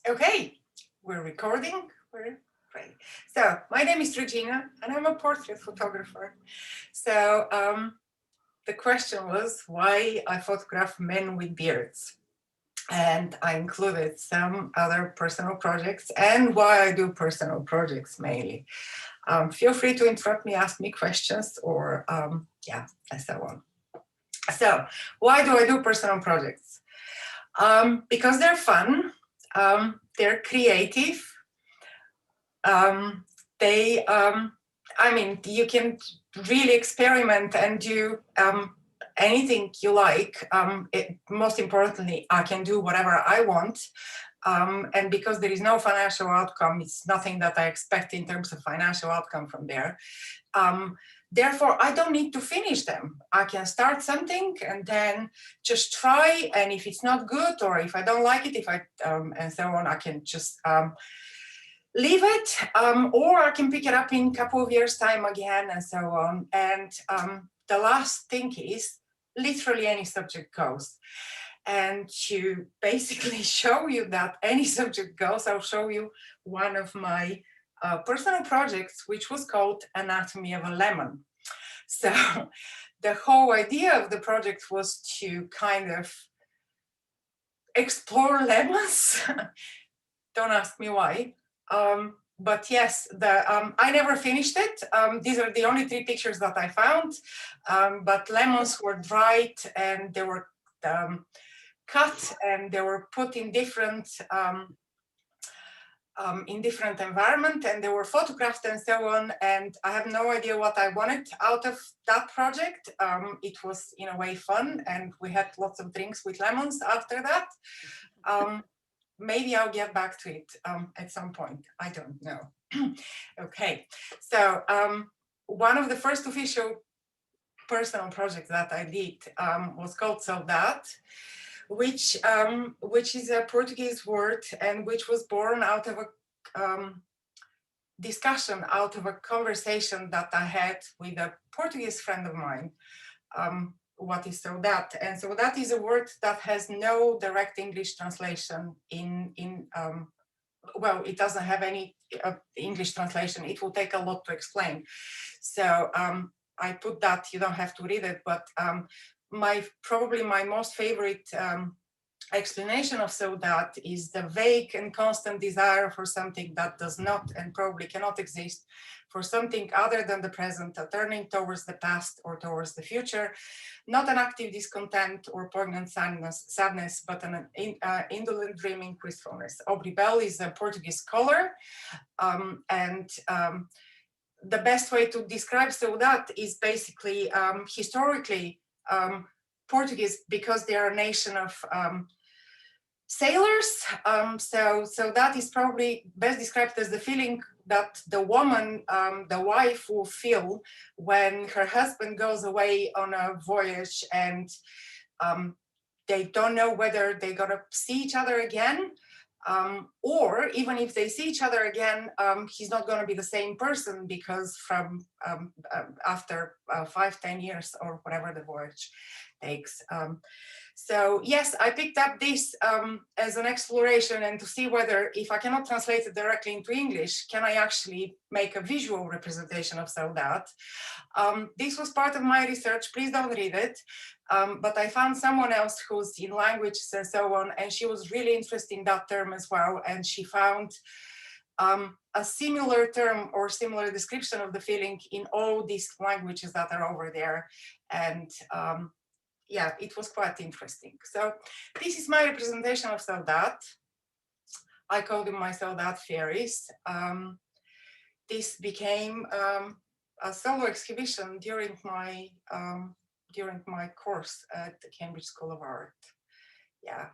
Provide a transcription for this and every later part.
Okay, we're recording. We're ready. So my name is Regina, and I'm a portrait photographer. So the question was why I photograph men with beards, and I included some other personal projects and why I do personal projects mainly. Feel free to interrupt me, ask me questions, or yeah, and so on. So why do I do personal projects? Because they're fun. They're creative. They, I mean, you can really experiment and do anything you like. Most importantly, I can do whatever I want. And because there is no financial outcome, it's nothing that I expect in terms of financial outcome from there. Therefore, I don't need to finish them. I can start something and then just try. And if it's not good, or if I don't like it, and so on, I can just leave it, or I can pick it up in a couple of years' time again, and so on. And the last thing is literally any subject goes. And to basically show you that any subject goes, I'll show you one of my personal projects, which was called Anatomy of a Lemon. So the whole idea of the project was to kind of explore lemons. Don't ask me why. But yes, I never finished it. These are the only 3 pictures that I found. But lemons were dried and they were cut and they were put in different environment, and they were photographed and so on. And I have no idea what I wanted out of that project. It was in a way fun, and we had lots of drinks with lemons after that. Maybe I'll get back to it at some point. I don't know. Okay, so one of the first official personal projects that I did was called Saudade, which is a Portuguese word, and which was born out of a discussion, out of a conversation that I had with a Portuguese friend of mine. What is saudade? And saudade is a word that has no direct English translation well, it doesn't have any English translation. It will take a lot to explain. So I put that, you don't have to read it, but probably my most favorite explanation of saudade is the vague and constant desire for something that does not and probably cannot exist, for something other than the present, a turning towards the past or towards the future, not an active discontent or poignant sadness, but an indolent dreaming wistfulness. Obribel is a Portuguese scholar, and the best way to describe saudade is basically historically Portuguese, because they are a nation of sailors. So that is probably best described as the feeling that the woman, the wife, will feel when her husband goes away on a voyage, and they don't know whether they're gonna see each other again, or even if they see each other again, he's not going to be the same person, because from after 5-10 years or whatever the voyage takes. So yes, I picked up this as an exploration, and to see whether, if I cannot translate it directly into English, can I actually make a visual representation of saudade? This was part of my research. Please don't read it. But I found someone else who's in languages and so on, and she was really interested in that term as well. And she found a similar term or similar description of the feeling in all these languages that are over there. And yeah, it was quite interesting. So this is my representation of saudade. I call them my saudade fairies. This became a solo exhibition during my course at the Cambridge School of Art. Yeah,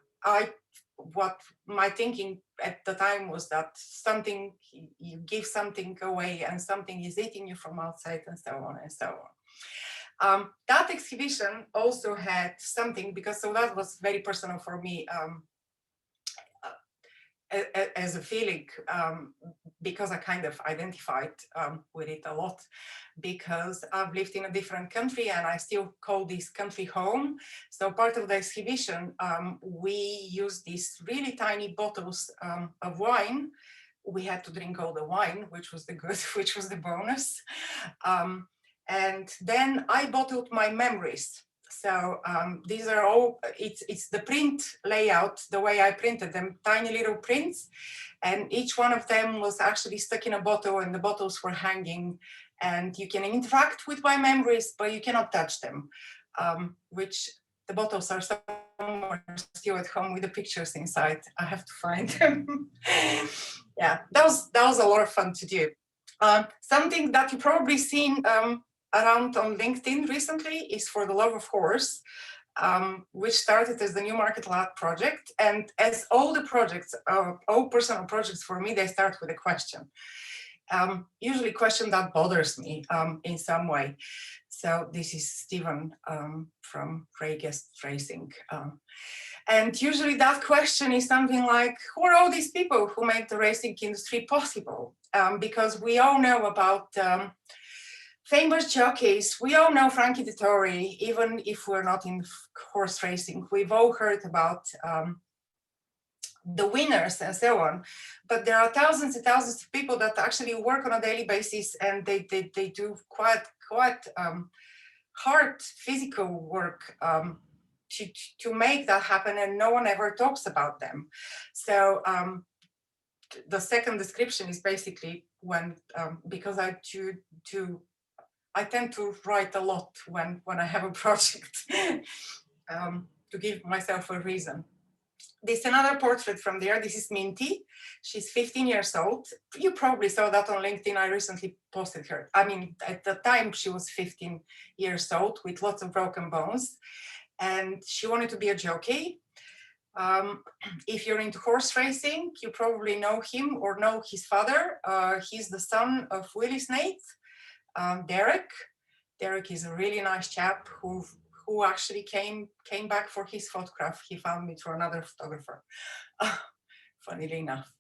what my thinking at the time was that something, you give something away and something is eating you from outside, and so on and so on. That exhibition also had something, because so that was very personal for me. as a feeling, because I kind of identified with it a lot, because I've lived in a different country and I still call this country home. So part of the exhibition, we used these really tiny bottles of wine. We had to drink all the wine, which was the good, which was the bonus. And then I bottled my memories. So these are all, it's the print layout, the way I printed them, tiny little prints. And each one of them was actually stuck in a bottle and the bottles were hanging. And you can interact with my memories, but you cannot touch them, which the bottles are somewhere still at home with the pictures inside. I have to find them. Yeah, that was a lot of fun to do. Something that you've probably seen around on LinkedIn recently is For the Love of Horse, which started as the New Market Lab project. And as all the projects, all personal projects for me, they start with a question. Usually a question that bothers me in some way. So this is Stephen from Ray Guest Racing. And usually that question is something like, who are all these people who make the racing industry possible? Because we all know about famous jockeys. We all know Frankie Dettori, even if we're not in horse racing. We've all heard about the winners and so on. But there are thousands and thousands of people that actually work on a daily basis, and they do quite hard physical work to make that happen, and no one ever talks about them. So the second description is basically when, because I tend to write a lot when I have a project to give myself a reason. This is another portrait from there. This is Minty. She's 15 years old. You probably saw that on LinkedIn. I recently posted her. I mean, at the time she was 15 years old with lots of broken bones. And she wanted to be a jockey. If you're into horse racing, you probably know him or know his father. He's the son of Willie Snaith, Derek. Derek is a really nice chap who actually came back for his photograph. He found me through another photographer, funnily enough.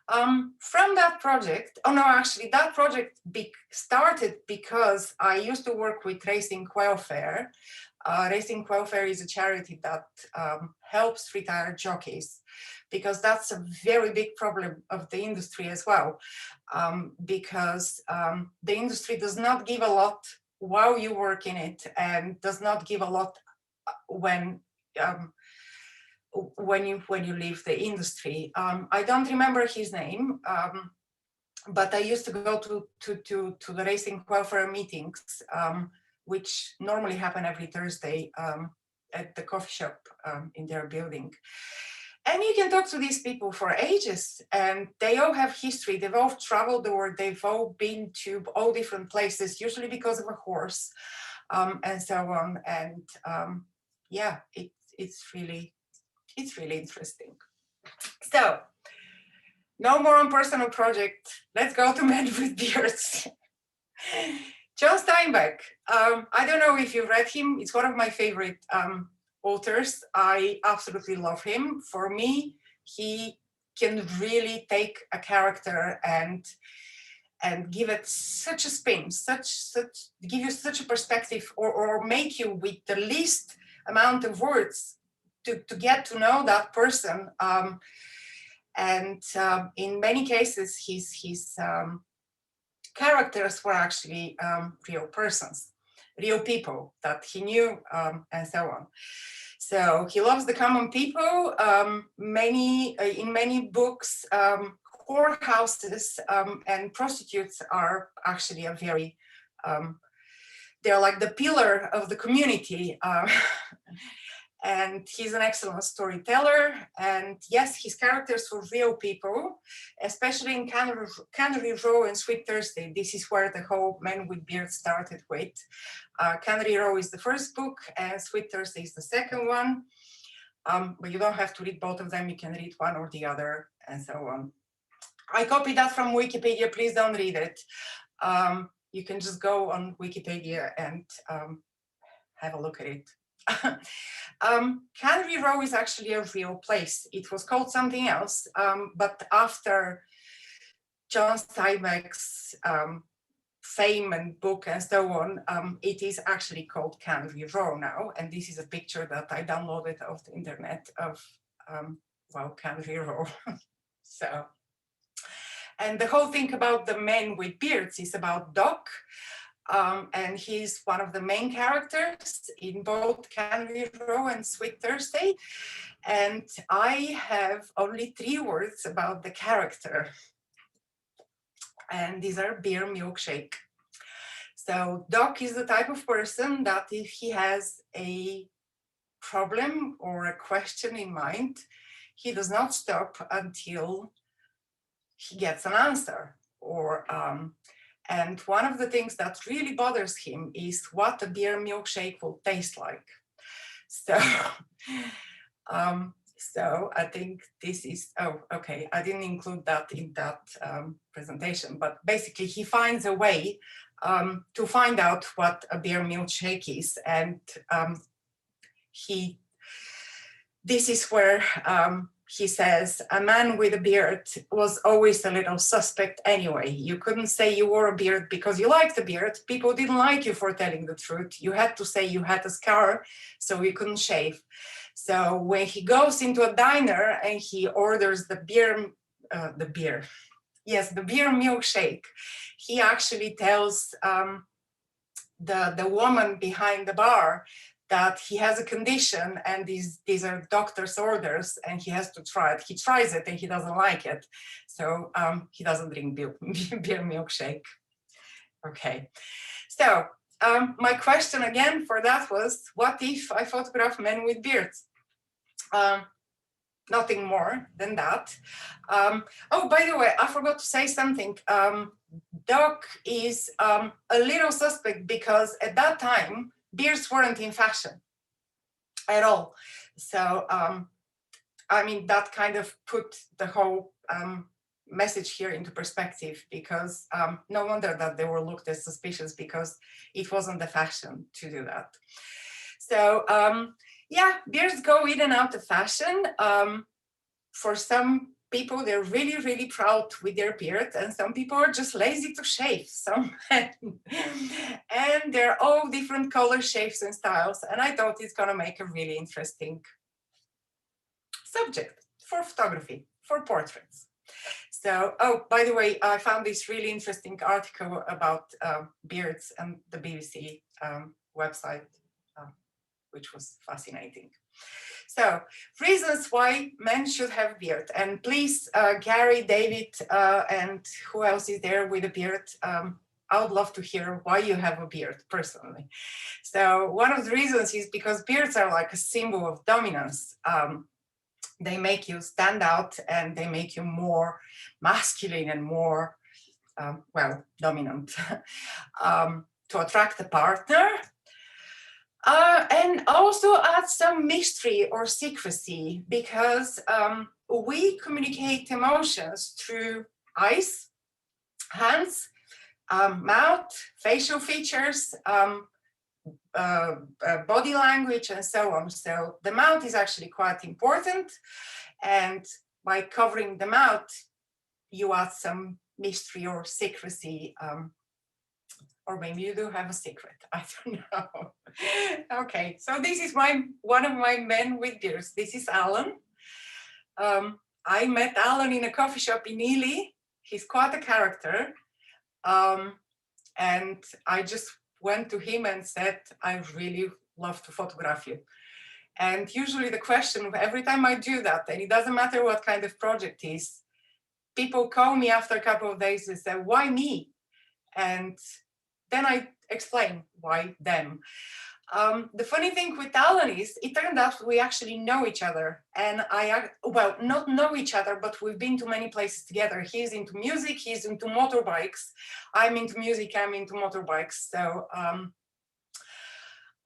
From that project, that project started because I used to work with Racing Welfare. Racing Welfare is a charity that helps retired jockeys, because that's a very big problem of the industry as well, because the industry does not give a lot while you work in it, and does not give a lot when you leave the industry. I don't remember his name, but I used to go to the Racing Welfare meetings, which normally happen every Thursday at the coffee shop in their building. And you can talk to these people for ages, and they all have history. They've all traveled the world. They've all been to all different places, usually because of a horse, and so on. And yeah, it's really interesting. So, no more on personal project. Let's go to Men with Beards. John Steinbeck. I don't know if you've read him. It's one of my favorite authors. I absolutely love him. For me, he can really take a character and give it such a spin, give you such a perspective, or make you with the least amount of words to get to know that person. And in many cases, his characters were actually real persons, real people that he knew, and so on. So he loves the common people. In many books, whorehouses and prostitutes are actually a very, they're like the pillar of the community. And he's an excellent storyteller. And yes, his characters were real people, especially in Cannery Row and Sweet Thursday. This is where the whole Men with Beards started with. Cannery Row is the first book, and Sweet Thursday is the second one. But you don't have to read both of them. You can read one or the other, and so on. I copied that from Wikipedia. Please don't read it. You can just go on Wikipedia and have a look at it. Cannery Row is actually a real place. It was called something else, but after John Steinbeck's fame and book and so on, it is actually called Cannery Row now. And this is a picture that I downloaded off the internet of, well, Cannery Row. So, and the whole thing about the men with beards is about Doc. And he's one of the main characters in both Cannery Row and Sweet Thursday. And I have only 3 words about the character. And these are beer, milkshake. So Doc is the type of person that if he has a problem or a question in mind, he does not stop until he gets an answer. Or and one of the things that really bothers him is what a beer milkshake will taste like. So, so I think this is, oh, okay, I didn't include that in that presentation, but basically he finds a way to find out what a beer milkshake is. And this is where he says, a man with a beard was always a little suspect anyway. You couldn't say you wore a beard because you liked a beard. People didn't like you for telling the truth. You had to say you had a scar, so you couldn't shave. So when he goes into a diner and he orders the beer milkshake, he actually tells the woman behind the bar that he has a condition and these are doctor's orders and he has to try it. He tries it and he doesn't like it. So he doesn't drink beer milkshake. Okay, so my question again for that was, what if I photograph men with beards? Nothing more than that. Oh, by the way, I forgot to say something. Doc is a little suspect because at that time, beards weren't in fashion at all. So, I mean, that kind of put the whole message here into perspective, because no wonder that they were looked as suspicious, because it wasn't the fashion to do that. So, yeah, beards go in and out of fashion. For some people, they're really, really proud with their beard, and some people are just lazy to shave, some men. And they're all different color shapes and styles, and I thought it's gonna make a really interesting subject for photography, for portraits. So, oh, by the way, I found this really interesting article about beards and the BBC website, which was fascinating. So, reasons why men should have beard. And please, Gary, David, and who else is there with a beard? I would love to hear why you have a beard personally. So one of the reasons is because beards are like a symbol of dominance. They make you stand out and they make you more masculine and more, well, dominant to attract a partner. And also add some mystery or secrecy, because we communicate emotions through eyes, hands, mouth, facial features, body language, and so on. So the mouth is actually quite important. And by covering the mouth, you add some mystery or secrecy. Or maybe you do have a secret, I don't know. Okay, so this is one of my men with beards. This is Alan. I met Alan in a coffee shop in Ely. He's quite a character. And I just went to him and said, I really love to photograph you. And usually the question, every time I do that, and it doesn't matter what kind of project it is, people call me after a couple of days and say, why me? And then I explain why them. The funny thing with Alan is, it turned out we actually know each other. And well, not know each other, but we've been to many places together. He's into music, he's into motorbikes. I'm into music, I'm into motorbikes. So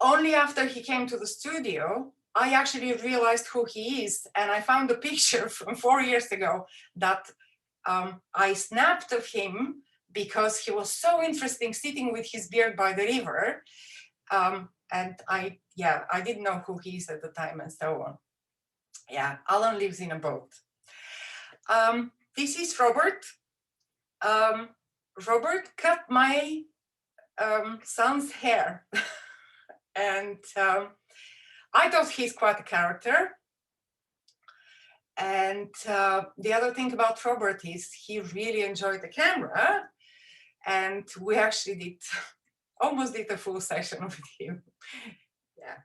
only after he came to the studio, I actually realized who he is. And I found a picture from 4 years ago that I snapped of him because he was so interesting sitting with his beard by the river. And I didn't know who he is at the time and so on. Yeah, Alan lives in a boat. This is Robert. Robert cut my son's hair. And I thought he's quite a character. And the other thing about Robert is he really enjoyed the camera. And we actually almost did a full session with him. Yeah.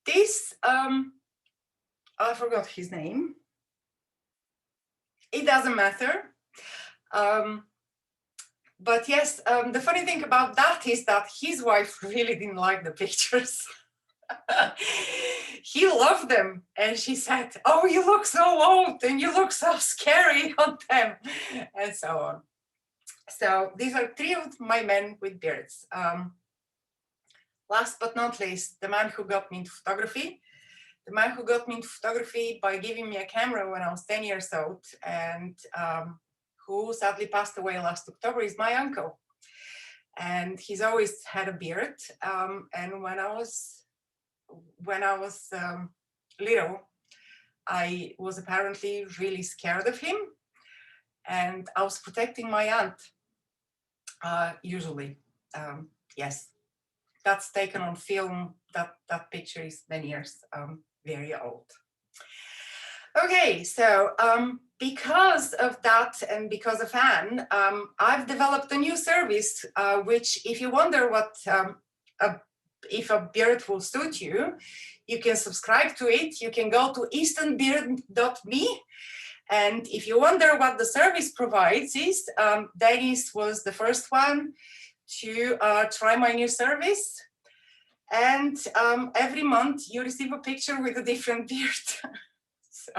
This, I forgot his name. It doesn't matter. But yes, the funny thing about that is that his wife really didn't like the pictures. He loved them, and she said, "Oh, you look so old and you look so scary on them," and so on. So these are three of my men with beards. Last but not least, the man who got me into photography. The man who got me into photography by giving me a camera when I was 10 years old, and who sadly passed away last October, is my uncle. And he's always had a beard. And when I was little, I was apparently really scared of him, and I was protecting my aunt, usually. Yes, that's taken on film. That picture is many years, very old. Okay, so because of that and because of Anne, I've developed a new service, which, if you wonder what if a beard will suit you, you can subscribe to it. You can go to easternbeard.me. And if you wonder what the service provides is, Dennis was the first one to try my new service. And every month you receive a picture with a different beard. So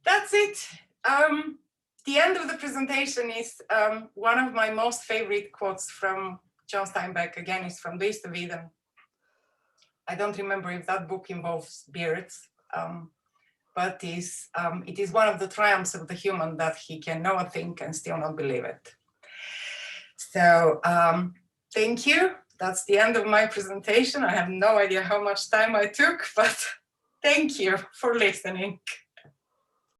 that's it. The end of the presentation is one of my most favorite quotes from John Steinbeck. Again, it's from The East of Eden. I don't remember if that book involves beards, but it is one of the triumphs of the human that he can know a thing and still not believe it. So thank you. That's the end of my presentation. I have no idea how much time I took, but thank you for listening.